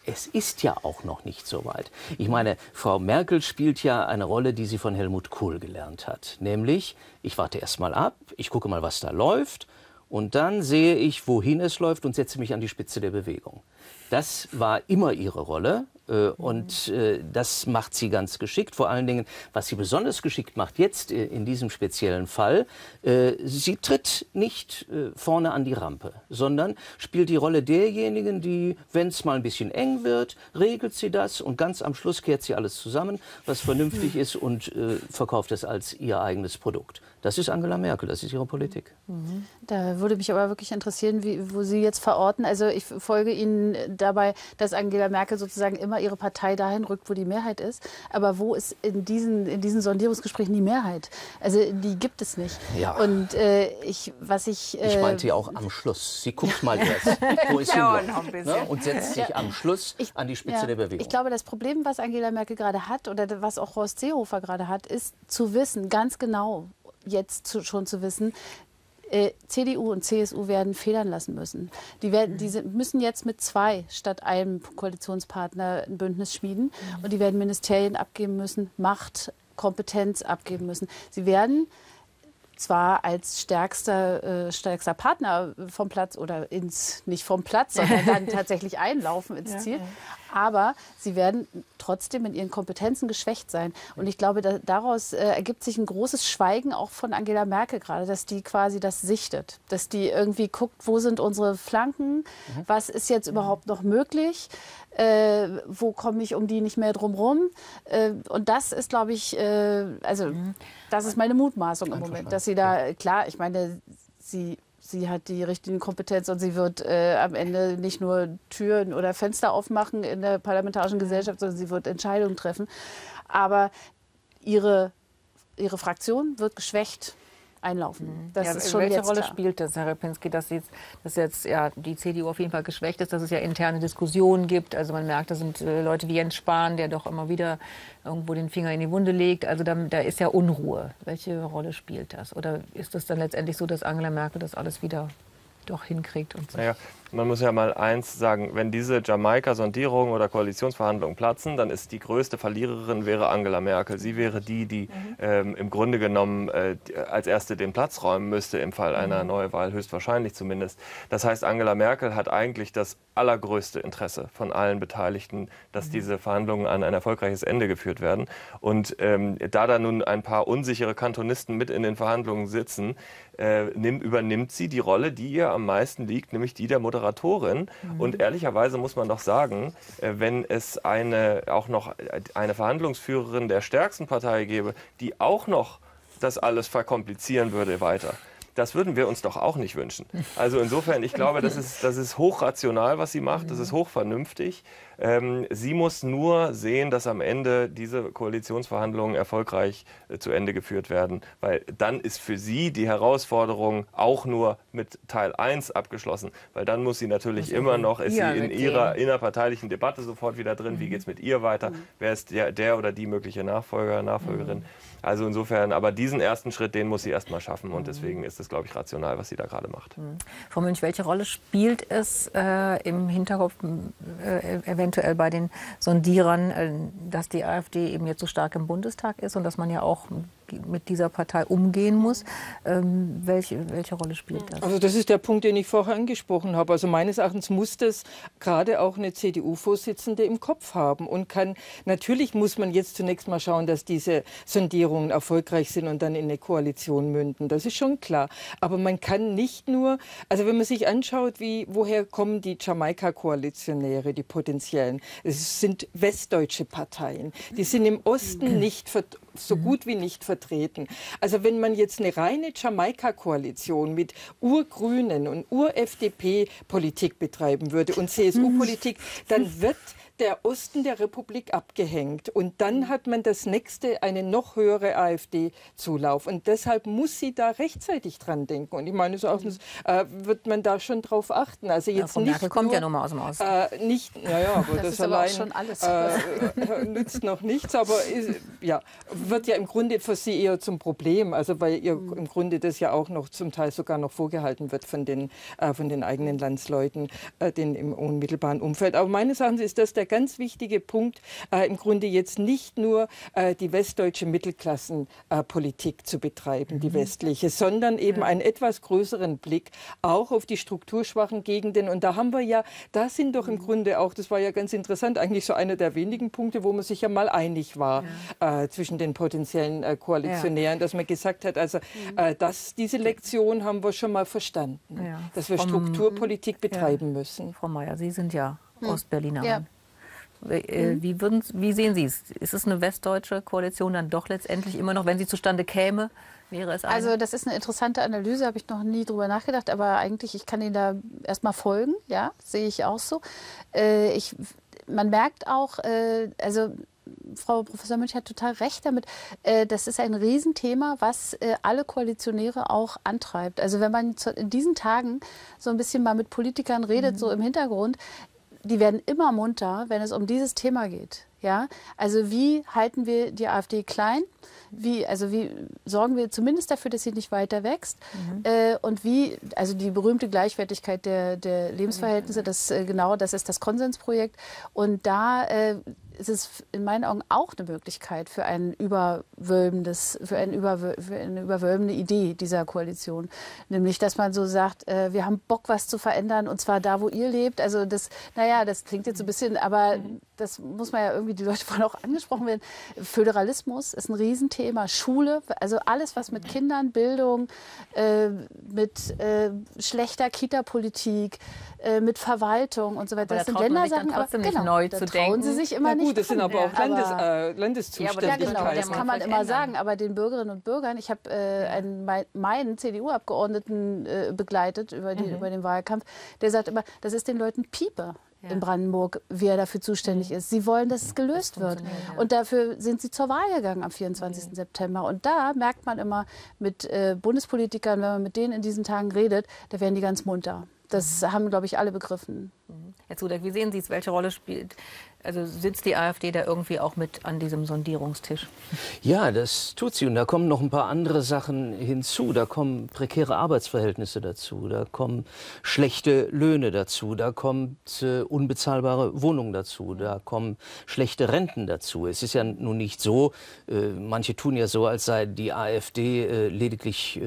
Speaker 2: Es ist ja auch noch nicht so weit. Ich meine, Frau Merkel spielt ja eine Rolle, die sie von Helmut Kohl gelernt hat. Nämlich, ich warte erst mal ab, ich gucke mal, was da läuft. Und dann sehe ich, wohin es läuft und setze mich an die Spitze der Bewegung. Das war immer ihre Rolle und das macht sie ganz geschickt. Vor allen Dingen, was sie besonders geschickt macht jetzt in diesem speziellen Fall, sie tritt nicht vorne an die Rampe, sondern spielt die Rolle derjenigen, die, wenn es mal ein bisschen eng wird, regelt sie das und ganz am Schluss kehrt sie alles zusammen, was vernünftig ist und verkauft es als ihr eigenes Produkt. Das ist Angela Merkel, das ist ihre Politik.
Speaker 5: Da würde mich aber wirklich interessieren, wo Sie jetzt verorten. Also ich folge Ihnen dabei, dass Angela Merkel sozusagen immer ihre Partei dahin rückt, wo die Mehrheit ist. Aber wo ist in diesen Sondierungsgesprächen die Mehrheit? Also die gibt es nicht.
Speaker 2: Ja.
Speaker 5: Und
Speaker 2: ich meinte ja auch am Schluss. Sie guckt mal erst, wo ist sie noch, ne? Und setzt sich am Schluss an die Spitze der Bewegung.
Speaker 5: Ich glaube, das Problem, was Angela Merkel gerade hat oder was auch Horst Seehofer gerade hat, ist zu wissen, ganz genau, jetzt schon zu wissen, CDU und CSU werden federn lassen müssen. Die müssen jetzt mit 2 statt einem Koalitionspartner ein Bündnis schmieden und die werden Ministerien abgeben müssen, Macht, Kompetenz abgeben müssen. Sie werden zwar als stärkster Partner vom Platz oder nicht vom Platz, sondern dann tatsächlich einlaufen ins Ziel. Aber sie werden trotzdem in ihren Kompetenzen geschwächt sein. Und ich glaube, daraus ergibt sich ein großes Schweigen auch von Angela Merkel gerade, dass die quasi das sichtet. Dass die irgendwie guckt, wo sind unsere Flanken, was ist jetzt überhaupt noch möglich, wo komme ich um die nicht mehr drum rum. Und das ist, glaube ich, das ist meine Mutmaßung im Moment, dass sie da, klar, ich meine, sie hat die richtigen Kompetenz und sie wird am Ende nicht nur Türen oder Fenster aufmachen in der parlamentarischen Gesellschaft, sondern sie wird Entscheidungen treffen. Aber ihre Fraktion wird geschwächt einlaufen. Das ist schon
Speaker 1: welche
Speaker 5: jetzt
Speaker 1: Rolle
Speaker 5: klar.
Speaker 1: spielt das, Herr Repinski, dass jetzt ja, die CDU auf jeden Fall geschwächt ist, dass es ja interne Diskussionen gibt? Also man merkt, da sind Leute wie Jens Spahn, der doch immer wieder irgendwo den Finger in die Wunde legt. Also da ist ja Unruhe. Welche Rolle spielt das? Oder ist es dann letztendlich so, dass Angela Merkel das alles wieder doch hinkriegt? Und so?
Speaker 3: Naja, man muss ja mal eins sagen, wenn diese Jamaika-Sondierungen oder Koalitionsverhandlungen platzen, dann ist die größte Verliererin wäre Angela Merkel. Sie wäre die im Grunde genommen als Erste den Platz räumen müsste im Fall einer Neuwahl, höchstwahrscheinlich zumindest. Das heißt, Angela Merkel hat eigentlich das allergrößte Interesse von allen Beteiligten, dass diese Verhandlungen an ein erfolgreiches Ende geführt werden. Und da nun ein paar unsichere Kantonisten mit in den Verhandlungen sitzen, übernimmt sie die Rolle, die ihr am meisten liegt, nämlich die der Moderatorin. Und ehrlicherweise muss man doch sagen, wenn es auch noch eine Verhandlungsführerin der stärksten Partei gäbe, die auch noch das alles verkomplizieren würde weiter, das würden wir uns doch auch nicht wünschen. Also insofern, ich glaube, das ist hochrational, was sie macht, das ist hochvernünftig. Sie muss nur sehen, dass am Ende diese Koalitionsverhandlungen erfolgreich zu Ende geführt werden, weil dann ist für sie die Herausforderung auch nur mit Teil 1 abgeschlossen, weil dann muss sie natürlich immer noch, ist sie in ihrer innerparteilichen Debatte sofort wieder drin, wie geht es mit ihr weiter, wer ist der oder die mögliche Nachfolgerin. Also insofern, aber diesen ersten Schritt, den muss sie erst mal schaffen und deswegen ist es, glaube ich, rational, was sie da gerade macht.
Speaker 1: Frau Münch, welche Rolle spielt es im Hinterkopf eventuell bei den Sondierern, dass die AfD eben jetzt so stark im Bundestag ist und dass man ja auch mit dieser Partei umgehen muss? Welche Rolle spielt das?
Speaker 4: Also das ist der Punkt, den ich vorher angesprochen habe. Also meines Erachtens muss das gerade auch eine CDU-Vorsitzende im Kopf haben und natürlich muss man jetzt zunächst mal schauen, dass diese Sondierungen erfolgreich sind und dann in eine Koalition münden. Das ist schon klar. Aber man kann nicht nur, also wenn man sich anschaut, woher kommen die Jamaika-Koalitionäre, die potenziellen? Es sind westdeutsche Parteien. Die sind im Osten nicht so gut wie nicht vertreten. Also wenn man jetzt eine reine Jamaika-Koalition mit Urgrünen und Ur-FDP-Politik betreiben würde und CSU-Politik, dann wird der Osten der Republik abgehängt. Und dann hat man das nächste, eine noch höhere AfD-Zulauf. Und deshalb muss sie da rechtzeitig dran denken. Und ich meine, so wird man da schon drauf achten. Also jetzt
Speaker 1: Frau Merkel kommt ja nun mal aus dem Osten.
Speaker 4: Aber das
Speaker 5: ist
Speaker 4: allein
Speaker 5: aber auch schon alles.
Speaker 4: nützt noch nichts. Aber wird ja im Grunde für sie eher zum Problem. Also weil ihr im Grunde das ja auch noch zum Teil sogar noch vorgehalten wird von den eigenen Landsleuten, den im unmittelbaren Umfeld. Aber meines Erachtens ist das der ganz wichtige Punkt, im Grunde jetzt nicht nur die westdeutsche Mittelklassenpolitik zu betreiben, die westliche, sondern eben einen etwas größeren Blick auch auf die strukturschwachen Gegenden. Und da sind doch im Grunde auch, das war ja ganz interessant, eigentlich so einer der wenigen Punkte, wo man sich ja mal einig war zwischen den potenziellen Koalitionären, dass man gesagt hat, also diese Lektion haben wir schon mal verstanden, dass wir Strukturpolitik betreiben müssen.
Speaker 1: Frau Mayer, Sie sind ja Ostberlinerin. Ja. Wie sehen Sie es? Ist es eine westdeutsche Koalition dann doch letztendlich immer noch, wenn sie zustande käme, wäre es eine?
Speaker 5: Also das ist eine interessante Analyse, habe ich noch nie drüber nachgedacht, aber eigentlich, ich kann Ihnen da erstmal folgen, ja, sehe ich auch so. Man merkt auch, also Frau Professor Münch hat total recht damit, das ist ein Riesenthema, was alle Koalitionäre auch antreibt. Also wenn man in diesen Tagen so ein bisschen mal mit Politikern redet, so im Hintergrund, die werden immer munter, wenn es um dieses Thema geht. Ja? Also wie halten wir die AfD klein? Wie sorgen wir zumindest dafür, dass sie nicht weiter wächst? Und also die berühmte Gleichwertigkeit der Lebensverhältnisse, das ist das Konsensprojekt. Und da ist es in meinen Augen auch eine Möglichkeit für eine überwölbende Idee dieser Koalition. Nämlich, dass man so sagt, wir haben Bock, was zu verändern, und zwar da, wo ihr lebt. Also das klingt jetzt so ein bisschen, aber das muss man ja irgendwie, die Leute wollen auch angesprochen werden. Föderalismus ist ein Riesenthema. Schule, also alles, was mit Kindern, Bildung, mit schlechter Kita-Politik, mit Verwaltung und so weiter. Das sind Ländersachen, aber
Speaker 1: nicht neu zu
Speaker 5: trauen sie sich immer nicht.
Speaker 4: Das sind aber auch Landeszuständigkeiten.
Speaker 5: Ja, das kann man immer sagen. Aber den Bürgerinnen und Bürgern, ich habe meinen CDU-Abgeordneten begleitet über den Wahlkampf, der sagt immer, das ist den Leuten Piepe. in Brandenburg, wer dafür zuständig ist. Sie wollen, dass es gelöst wird. Und dafür sind sie zur Wahl gegangen am 24. September. Und da merkt man immer mit Bundespolitikern, wenn man mit denen in diesen Tagen redet, da werden die ganz munter. Das haben, glaube ich, alle begriffen.
Speaker 1: Herr Zudek, wie sehen Sie es? Welche Rolle spielt, also sitzt die AfD da irgendwie auch mit an diesem Sondierungstisch?
Speaker 2: Ja, das tut sie. Und da kommen noch ein paar andere Sachen hinzu. Da kommen prekäre Arbeitsverhältnisse dazu. Da kommen schlechte Löhne dazu. Da kommt unbezahlbare Wohnungen dazu. Da kommen schlechte Renten dazu. Es ist ja nun nicht so, manche tun ja so, als sei die AfD lediglich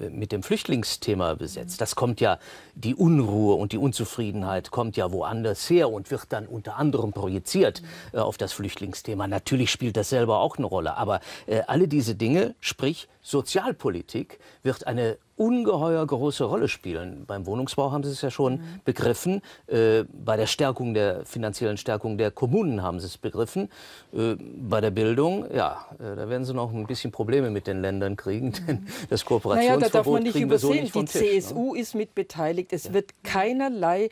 Speaker 2: mit dem Flüchtlingsthema besetzt. Das kommt ja, die Unruhe und die Unzufriedenheit kommt ja woanders her und wird dann unter anderem projiziert auf das Flüchtlingsthema. Natürlich spielt das selber auch eine Rolle, aber alle diese Dinge, sprich Sozialpolitik, wird eine ungeheuer große Rolle spielen. Beim Wohnungsbau haben Sie es ja schon begriffen. Bei der Stärkung der finanziellen Stärkung der Kommunen haben Sie es begriffen. Bei der Bildung, ja, da werden Sie noch ein bisschen Probleme mit den Ländern kriegen, denn das Kooperationsverbot
Speaker 4: da darf man nicht
Speaker 2: kriegen wir so
Speaker 4: übersehen.
Speaker 2: nicht vom
Speaker 4: Die
Speaker 2: Tisch,
Speaker 4: CSU ist mit beteiligt. Es wird keinerlei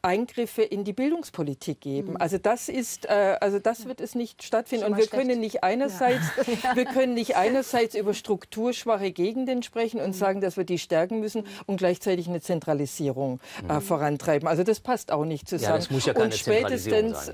Speaker 4: Eingriffe in die Bildungspolitik geben. Also das wird es nicht stattfinden. Und wir können nicht einerseits über strukturschwache Gegenden sprechen und sagen, dass wir die stärken müssen und gleichzeitig eine Zentralisierung vorantreiben. Also das passt auch nicht zusammen.
Speaker 2: Ja, das muss ja keine
Speaker 4: und spätestens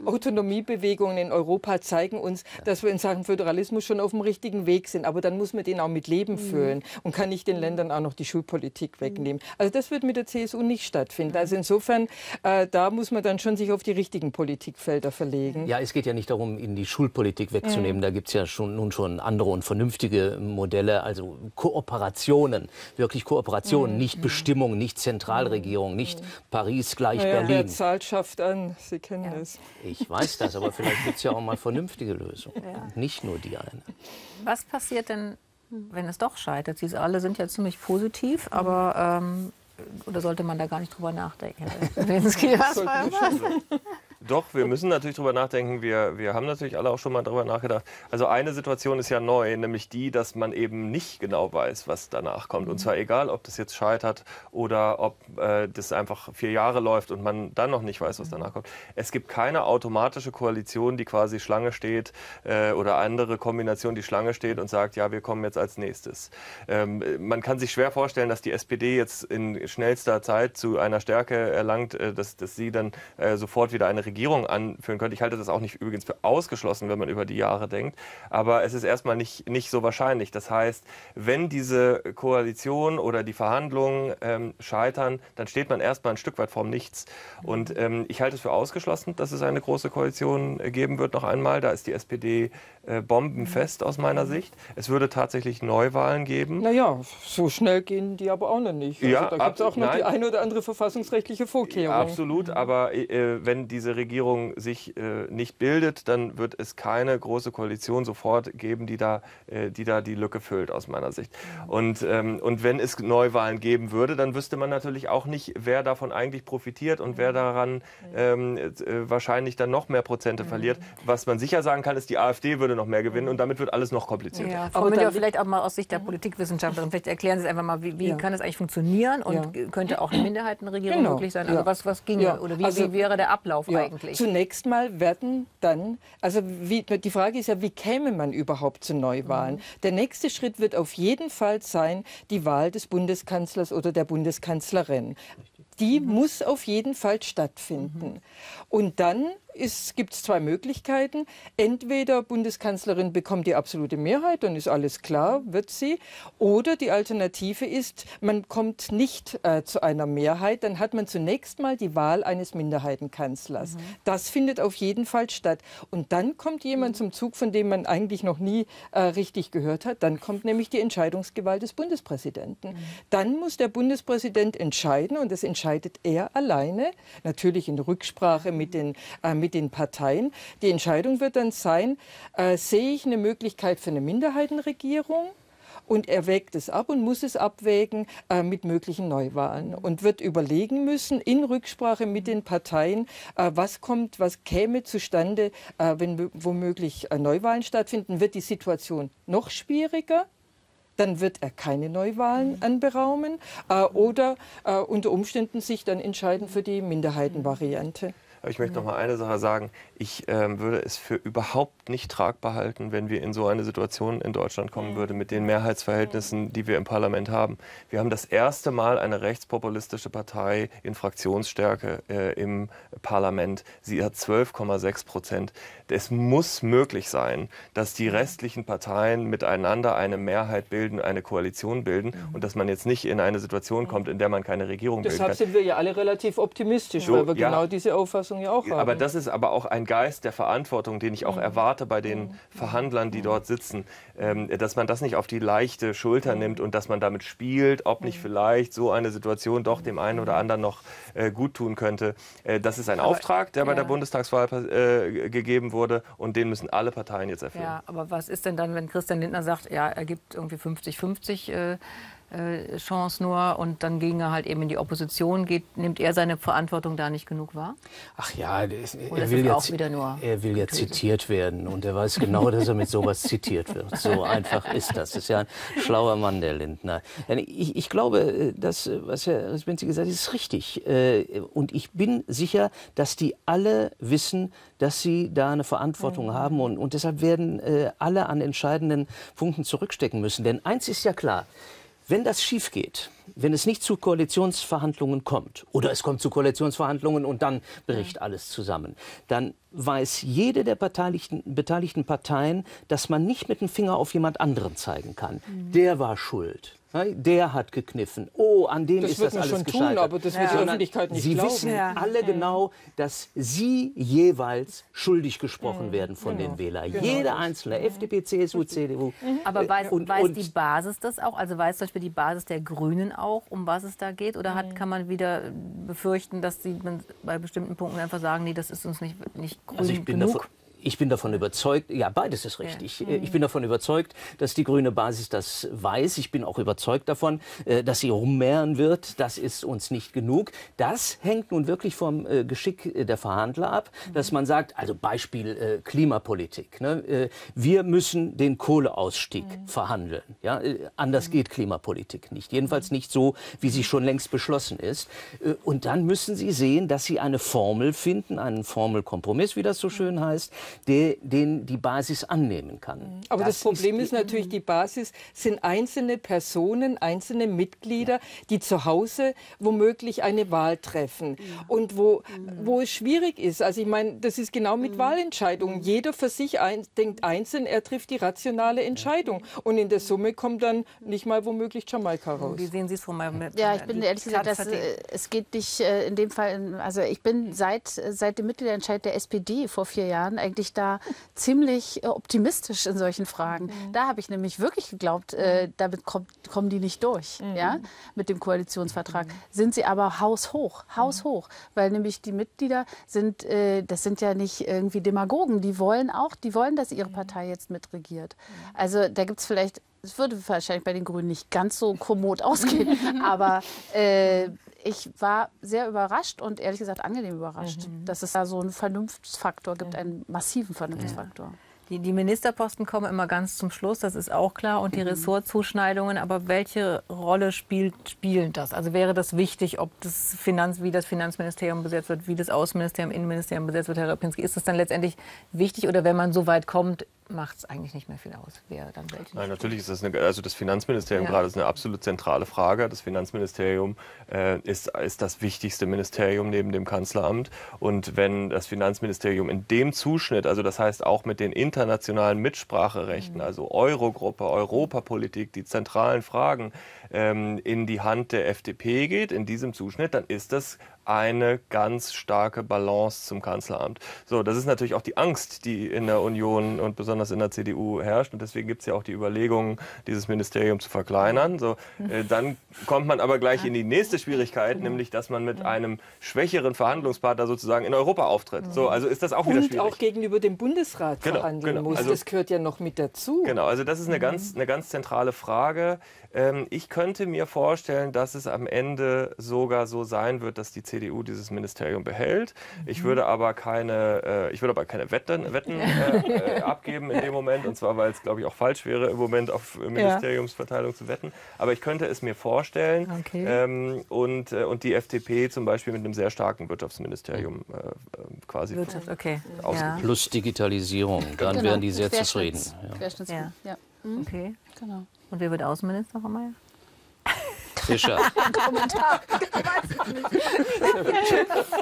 Speaker 4: Autonomiebewegungen in Europa zeigen uns, dass wir in Sachen Föderalismus schon auf dem richtigen Weg sind. Aber dann muss man den auch mit Leben füllen und kann nicht den Ländern auch noch die Schulpolitik wegnehmen. Also das wird mit der CSU nicht stattfinden. Also insofern, da muss man dann schon sich auf die richtigen Politikfelder verlegen.
Speaker 2: Ja, es geht ja nicht darum, ihnen die Schulpolitik wegzunehmen. Da gibt es ja nun schon andere und vernünftige Modelle, also Kooperationen, wirklich Kooperationen, nicht Bestimmung, nicht Zentralregierung, nicht Paris gleich Berlin.
Speaker 4: Wer Zahl schafft an, Sie kennen es.
Speaker 2: Ich weiß das, aber vielleicht gibt es ja auch mal vernünftige Lösungen, nicht nur die eine.
Speaker 1: Was passiert denn, wenn es doch scheitert? Sie alle sind ja ziemlich positiv, aber oder sollte man da gar nicht drüber nachdenken?
Speaker 3: Doch, wir müssen natürlich drüber nachdenken. Wir haben natürlich alle auch schon mal drüber nachgedacht. Also eine Situation ist ja neu, nämlich die, dass man eben nicht genau weiß, was danach kommt. Und zwar egal, ob das jetzt scheitert oder ob das einfach 4 Jahre läuft und man dann noch nicht weiß, was danach kommt. Es gibt keine automatische Koalition, die quasi Schlange steht oder andere Kombination, die Schlange steht und sagt, ja, wir kommen jetzt als nächstes. Man kann sich schwer vorstellen, dass die SPD jetzt in schnellster Zeit zu einer Stärke erlangt, dass sie dann sofort wieder eine Regierung anführen könnte. Ich halte das auch nicht übrigens für ausgeschlossen, wenn man über die Jahre denkt. Aber es ist erstmal nicht so wahrscheinlich. Das heißt, wenn diese Koalition oder die Verhandlungen scheitern, dann steht man erstmal ein Stück weit vorm Nichts. Und ich halte es für ausgeschlossen, dass es eine große Koalition geben wird noch einmal. Da ist die SPD bombenfest aus meiner Sicht. Es würde tatsächlich Neuwahlen geben.
Speaker 4: Naja, so schnell gehen die aber auch noch nicht. Also
Speaker 3: ja,
Speaker 4: da gibt es auch noch die eine oder andere verfassungsrechtliche Vorkehrung.
Speaker 3: Absolut, aber wenn diese Regierung sich nicht bildet, dann wird es keine große Koalition sofort geben, die da die Lücke füllt, aus meiner Sicht. Und wenn es Neuwahlen geben würde, dann wüsste man natürlich auch nicht, wer davon eigentlich profitiert und wer daran wahrscheinlich dann noch mehr Prozente verliert. Was man sicher sagen kann, ist, die AfD würde noch mehr gewinnen und damit wird alles noch komplizierter.
Speaker 1: Ja, Frau Müller, vielleicht auch mal aus Sicht der Politikwissenschaftlerin, vielleicht erklären Sie es einfach mal, wie kann es eigentlich funktionieren und könnte auch eine Minderheitenregierung möglich sein? Also was ginge oder wie wäre der Ablauf eigentlich?
Speaker 4: Zunächst mal werden dann, also die Frage ist ja, wie käme man überhaupt zu Neuwahlen? Der nächste Schritt wird auf jeden Fall sein, die Wahl des Bundeskanzlers oder der Bundeskanzlerin. Die muss auf jeden Fall stattfinden. Und dann gibt es 2 Möglichkeiten. Entweder Bundeskanzlerin bekommt die absolute Mehrheit, dann ist alles klar, wird sie. Oder die Alternative ist, man kommt nicht zu einer Mehrheit, dann hat man zunächst mal die Wahl eines Minderheitenkanzlers. Das findet auf jeden Fall statt. Und dann kommt jemand zum Zug, von dem man eigentlich noch nie richtig gehört hat. Dann kommt nämlich die Entscheidungsgewalt des Bundespräsidenten. Dann muss der Bundespräsident entscheiden und das entscheidet er alleine, natürlich in Rücksprache mit den Parteien. Die Entscheidung wird dann sein, sehe ich eine Möglichkeit für eine Minderheitenregierung? Und er wägt es ab und muss es abwägen mit möglichen Neuwahlen und wird überlegen müssen, in Rücksprache mit den Parteien, was käme zustande, wenn womöglich Neuwahlen stattfinden. Wird die Situation noch schwieriger? dann wird er keine Neuwahlen anberaumen oder unter Umständen sich dann entscheiden für die Minderheitenvariante.
Speaker 3: Ich möchte noch mal eine Sache sagen. Ich würde es für überhaupt nicht tragbar halten, wenn wir in so eine Situation in Deutschland kommen würden mit den Mehrheitsverhältnissen, die wir im Parlament haben. Wir haben das erste Mal eine rechtspopulistische Partei in Fraktionsstärke im Parlament. Sie hat 12,6%. Es muss möglich sein, dass die restlichen Parteien miteinander eine Mehrheit bilden, eine Koalition bilden und dass man jetzt nicht in eine Situation kommt, in der man keine Regierung bilden kann.
Speaker 4: Deshalb sind wir ja alle relativ optimistisch, weil wir genau diese Auffassung ja auch haben.
Speaker 3: Aber das ist aber auch ein Geist der Verantwortung, den ich auch erwarte bei den Verhandlern, die dort sitzen, dass man das nicht auf die leichte Schulter nimmt und dass man damit spielt, ob nicht vielleicht so eine Situation doch dem einen oder anderen noch gut tun könnte. Das ist ein Auftrag, der bei der Bundestagswahl gegeben wurde und den müssen alle Parteien jetzt erfüllen.
Speaker 1: Ja, aber was ist denn dann, wenn Christian Lindner sagt, ja, er gibt irgendwie 50-50 Chance nur und dann ging er halt eben in die Opposition, nimmt er seine Verantwortung da nicht genug wahr?
Speaker 2: Ach ja,
Speaker 1: er will
Speaker 2: ja zitiert werden und er weiß genau, dass er mit sowas zitiert wird. So einfach ist das. Das ist ja ein schlauer Mann, der Lindner. Ich glaube, das, was Herr Risbenzi gesagt hat, ist richtig. Und ich bin sicher, dass die alle wissen, dass sie da eine Verantwortung haben und deshalb werden alle an entscheidenden Punkten zurückstecken müssen. Denn eins ist ja klar, wenn das schief geht, wenn es nicht zu Koalitionsverhandlungen kommt oder es kommt zu Koalitionsverhandlungen und dann bricht alles zusammen, dann weiß jede der beteiligten Parteien, dass man nicht mit dem Finger auf jemand anderen zeigen kann. Der war schuld. Der hat gekniffen. Oh, an dem ist das alles gescheitert.
Speaker 4: Tun, aber das wird die Öffentlichkeit nicht glauben.
Speaker 2: Sie wissen alle genau, dass Sie jeweils schuldig gesprochen werden von den Wählern. Genau. Jeder Einzelne, FDP, CSU, CDU.
Speaker 1: Aber weiß die Basis das auch? Also weiß zum Beispiel die Basis der Grünen auch, um was es da geht? Oder kann man wieder befürchten, dass sie bei bestimmten Punkten einfach sagen, nee, das ist uns nicht grün genug?
Speaker 2: Ich bin davon überzeugt, ja, beides ist richtig. Ja. Ich bin davon überzeugt, dass die grüne Basis das weiß. Ich bin auch überzeugt davon, dass sie rummehren wird. Das ist uns nicht genug. Das hängt nun wirklich vom Geschick der Verhandler ab, dass man sagt, also Beispiel Klimapolitik. Ne? Wir müssen den Kohleausstieg verhandeln. Ja? Anders geht Klimapolitik nicht. Jedenfalls nicht so, wie sie schon längst beschlossen ist. Und dann müssen sie sehen, dass sie eine Formel finden, einen Formelkompromiss, wie das so schön heißt, den die Basis annehmen kann.
Speaker 4: Aber das Problem ist natürlich, die Basis sind einzelne Personen, einzelne Mitglieder, die zu Hause womöglich eine Wahl treffen. Und wo es schwierig ist, also ich meine, das ist genau mit Wahlentscheidungen. Jeder für sich denkt einzeln, er trifft die rationale Entscheidung. Und in der Summe kommt dann nicht mal womöglich Jamaika raus.
Speaker 1: Wie sehen Sie es von meinem
Speaker 5: Ja, ich bin ehrlich gesagt, es geht nicht in dem Fall, also ich bin seit dem Mitgliederentscheid der SPD vor 4 Jahren eigentlich da ziemlich optimistisch in solchen Fragen. Da habe ich nämlich wirklich geglaubt, damit kommen die nicht durch, ja, mit dem Koalitionsvertrag. Sind sie aber haushoch, weil nämlich die Mitglieder sind, das sind ja nicht irgendwie Demagogen, die wollen, dass ihre Partei jetzt mitregiert. Also da gibt es vielleicht, es würde wahrscheinlich bei den Grünen nicht ganz so kommod ausgehen, aber ich war sehr überrascht und ehrlich gesagt angenehm überrascht, dass es da so einen Vernunftsfaktor gibt, einen massiven Vernunftsfaktor.
Speaker 1: Die Ministerposten kommen immer ganz zum Schluss, das ist auch klar, und die Ressortzuschneidungen. Aber welche Rolle spielen das? Also wäre das wichtig, ob wie das Finanzministerium besetzt wird, wie das Außenministerium, Innenministerium besetzt wird, Herr Rapinski? Ist das dann letztendlich wichtig oder wenn man so weit kommt, macht es eigentlich nicht mehr viel aus, wer dann welche?
Speaker 3: Nein, natürlich ist das also das Finanzministerium gerade ist eine absolut zentrale Frage. Das Finanzministerium ist das wichtigste Ministerium neben dem Kanzleramt. Und wenn das Finanzministerium in dem Zuschnitt, also das heißt auch mit den internationalen Mitspracherechten, also Eurogruppe, Europapolitik, die zentralen Fragen in die Hand der FDP geht, in diesem Zuschnitt, dann ist das eine ganz starke Balance zum Kanzleramt. So, das ist natürlich auch die Angst, die in der Union und besonders in der CDU herrscht. Und deswegen gibt es ja auch die Überlegungen, dieses Ministerium zu verkleinern. So, dann kommt man aber gleich in die nächste Schwierigkeit, nämlich, dass man mit einem schwächeren Verhandlungspartner sozusagen in Europa auftritt. So, also ist das auch wieder schwierig.
Speaker 4: Und auch gegenüber dem Bundesrat verhandeln muss.
Speaker 3: Also,
Speaker 4: das gehört ja noch mit dazu.
Speaker 3: Genau, also das ist eine ganz zentrale Frage. Ich könnte mir vorstellen, dass es am Ende sogar so sein wird, dass die CDU dieses Ministerium behält. Ich würde aber keine Wetten abgeben in dem Moment. Und zwar, weil es, glaube ich, auch falsch wäre, im Moment auf Ministeriumsverteilung zu wetten. Aber ich könnte es mir vorstellen. Okay. Und die FDP zum Beispiel mit einem sehr starken Wirtschaftsministerium quasi
Speaker 2: plus Digitalisierung. Dann wären die sehr zufrieden.
Speaker 1: Okay. Genau. Und wer wird Außenminister, Frau Mayer?
Speaker 2: Fischer.
Speaker 5: Kommentar.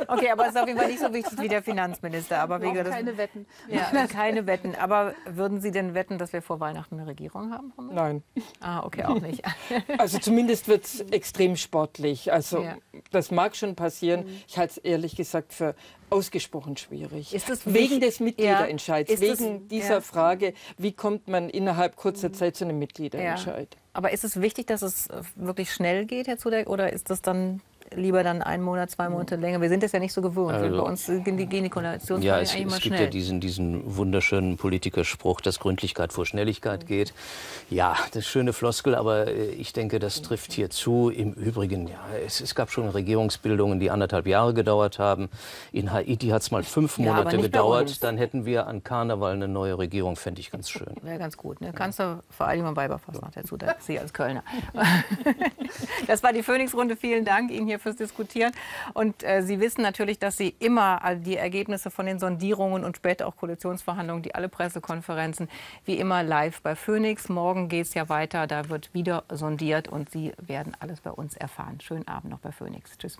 Speaker 1: Okay, aber es ist auf jeden Fall nicht so wichtig wie der Finanzminister. Aber
Speaker 5: keine Wetten.
Speaker 1: Ja, keine Wetten. Aber würden Sie denn wetten, dass wir vor Weihnachten eine Regierung haben?
Speaker 4: Nein.
Speaker 1: Ah, okay, auch nicht.
Speaker 4: Also zumindest wird es extrem sportlich. Also das mag schon passieren. Ich halte es ehrlich gesagt für ausgesprochen schwierig.
Speaker 1: Ist das
Speaker 4: wegen des Mitgliederentscheids,
Speaker 1: wegen
Speaker 4: dieser Frage, wie kommt man innerhalb kurzer Zeit zu einem Mitgliederentscheid?
Speaker 1: Aber ist es wichtig, dass es wirklich schnell geht, Herr Zudeck, oder ist das dann lieber dann 1 Monat, 2 Monate länger? Wir sind das ja nicht so gewohnt.
Speaker 2: Also,
Speaker 1: bei uns gehen die Koalitionsverhandlungen eigentlich immer schnell.
Speaker 2: Es gibt ja diesen wunderschönen Politikerspruch, dass Gründlichkeit vor Schnelligkeit geht. Ja, das ist schöne Floskel, aber ich denke, das trifft hier zu. Im Übrigen, es gab schon Regierungsbildungen, die 1,5 Jahre gedauert haben. In Haiti hat es mal 5 Monate gedauert. Dann hätten wir an Karneval eine neue Regierung, fände ich ganz schön.
Speaker 1: Wäre ganz gut. Ne? Kanzler vor allem am Weiberfass noch dazu, Sie als Kölner. Das war die Phoenix-Runde. Vielen Dank Ihnen hier fürs Diskutieren. Und Sie wissen natürlich, dass Sie immer die Ergebnisse von den Sondierungen und später auch Koalitionsverhandlungen, alle Pressekonferenzen, wie immer live bei Phoenix. Morgen geht es ja weiter, da wird wieder sondiert und Sie werden alles bei uns erfahren. Schönen Abend noch bei Phoenix. Tschüss.